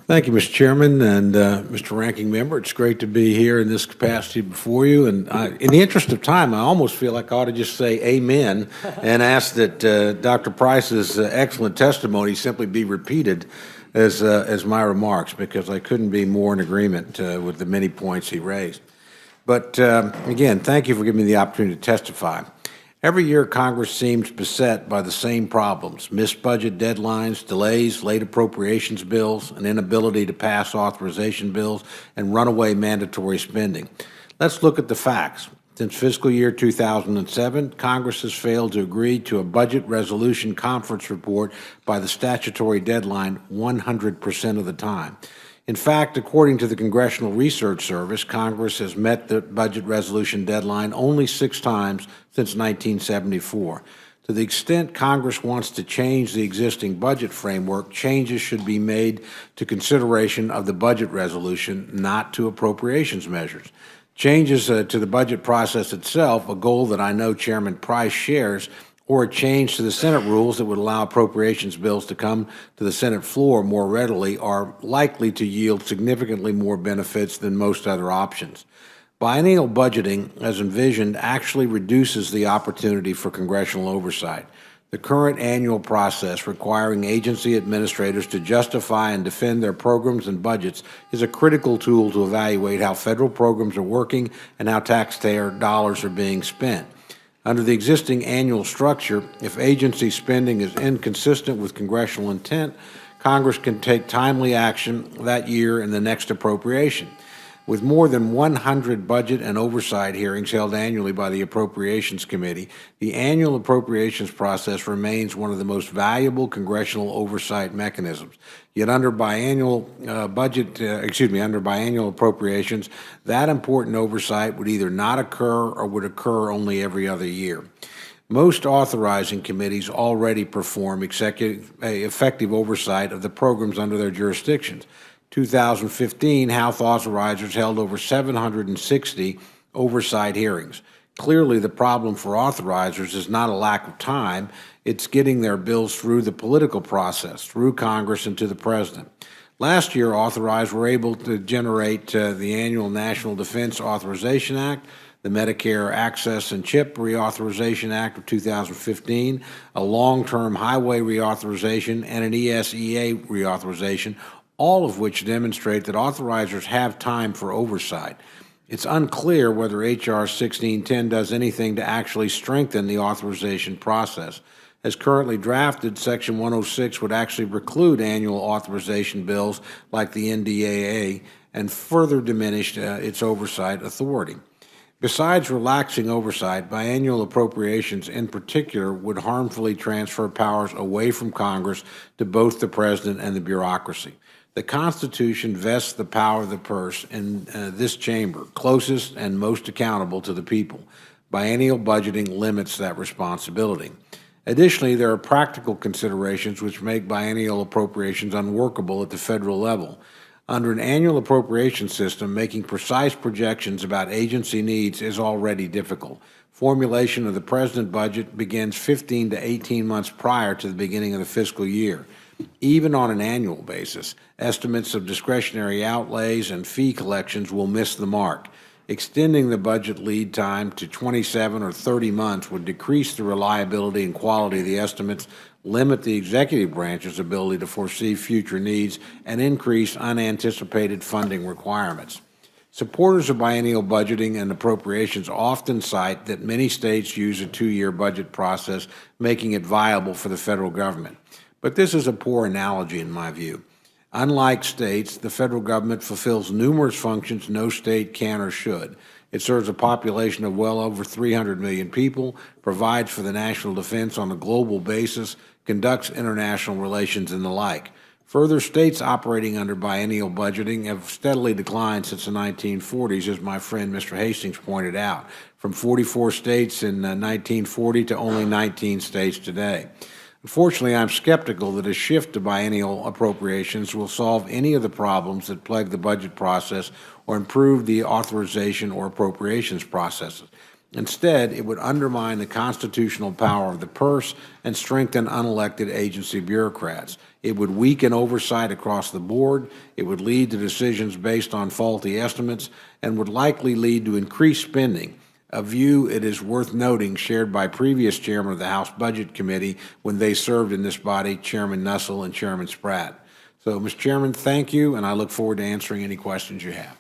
Thank you, Mr. Chairman and Mr. Ranking Member. It's great to be here in this capacity before you. And in the interest of time, I almost feel like I ought to just say amen and ask that Dr. Price's excellent testimony simply be repeated as my remarks, because I couldn't be more in agreement with the many points he raised. But again, thank you for giving me the opportunity to testify. Every year, Congress seems beset by the same problems: missed budget deadlines, delays, late appropriations bills, an inability to pass authorization bills, and runaway mandatory spending. Let's look at the facts. Since fiscal year 2007, Congress has failed to agree to a budget resolution conference report by the statutory deadline 100% of the time. In fact, according to the Congressional Research Service, Congress has met the budget resolution deadline only 6 times since 1974. To the extent Congress wants to change the existing budget framework, changes should be made to consideration of the budget resolution, not to appropriations measures. Changes to the budget process itself, a goal that I know Chairman Price shares, or a change to the Senate rules that would allow appropriations bills to come to the Senate floor more readily, are likely to yield significantly more benefits than most other options. Biennial budgeting, as envisioned, actually reduces the opportunity for congressional oversight. The current annual process requiring agency administrators to justify and defend their programs and budgets is a critical tool to evaluate how federal programs are working and how taxpayer dollars are being spent. Under the existing annual structure, if agency spending is inconsistent with congressional intent, Congress can take timely action that year in the next appropriation. With more than 100 budget and oversight hearings held annually by the Appropriations Committee, the annual appropriations process remains one of the most valuable congressional oversight mechanisms. Yet under biannual under biannual appropriations, that important oversight would either not occur or would occur only every other year. Most authorizing committees already perform effective oversight of the programs under their jurisdictions. 2015, House authorizers held over 760 oversight hearings. Clearly, the problem for authorizers is not a lack of time, it's getting their bills through the political process, through Congress and to the President. Last year, authorizers were able to generate the annual National Defense Authorization Act, the Medicare Access and CHIP Reauthorization Act of 2015, a long-term highway reauthorization, and an ESEA reauthorization, all of which demonstrate that authorizers have time for oversight. It's unclear whether H.R. 1610 does anything to actually strengthen the authorization process. As currently drafted, Section 106 would actually preclude annual authorization bills like the NDAA and further diminish its oversight authority. Besides relaxing oversight, biannual appropriations in particular would harmfully transfer powers away from Congress to both the President and the bureaucracy. The Constitution vests the power of the purse in this chamber, closest and most accountable to the people. Biennial budgeting limits that responsibility. Additionally, there are practical considerations which make biennial appropriations unworkable at the federal level. Under an annual appropriation system, making precise projections about agency needs is already difficult. Formulation of the President's budget begins 15 to 18 months prior to the beginning of the fiscal year. Even on an annual basis, estimates of discretionary outlays and fee collections will miss the mark. Extending the budget lead time to 27 or 30 months would decrease the reliability and quality of the estimates, limit the executive branch's ability to foresee future needs, and increase unanticipated funding requirements. Supporters of biennial budgeting and appropriations often cite that many states use a 2-year budget process, making it viable for the federal government. But this is a poor analogy in my view. Unlike states, the federal government fulfills numerous functions no state can or should. It serves a population of well over 300 million people, provides for the national defense on a global basis, conducts international relations, and the like. Further, states operating under biennial budgeting have steadily declined since the 1940s, as my friend Mr. Hastings pointed out, from 44 states in 1940 to only 19 states today. Unfortunately, I'm skeptical that a shift to biennial appropriations will solve any of the problems that plague the budget process or improve the authorization or appropriations processes. Instead, it would undermine the constitutional power of the purse and strengthen unelected agency bureaucrats. It would weaken oversight across the board. It would lead to decisions based on faulty estimates and would likely lead to increased spending, a view, it is worth noting, shared by previous chairman of the House Budget Committee when they served in this body, Chairman Nussle and Chairman Spratt. So, Mr. Chairman, thank you, and I look forward to answering any questions you have.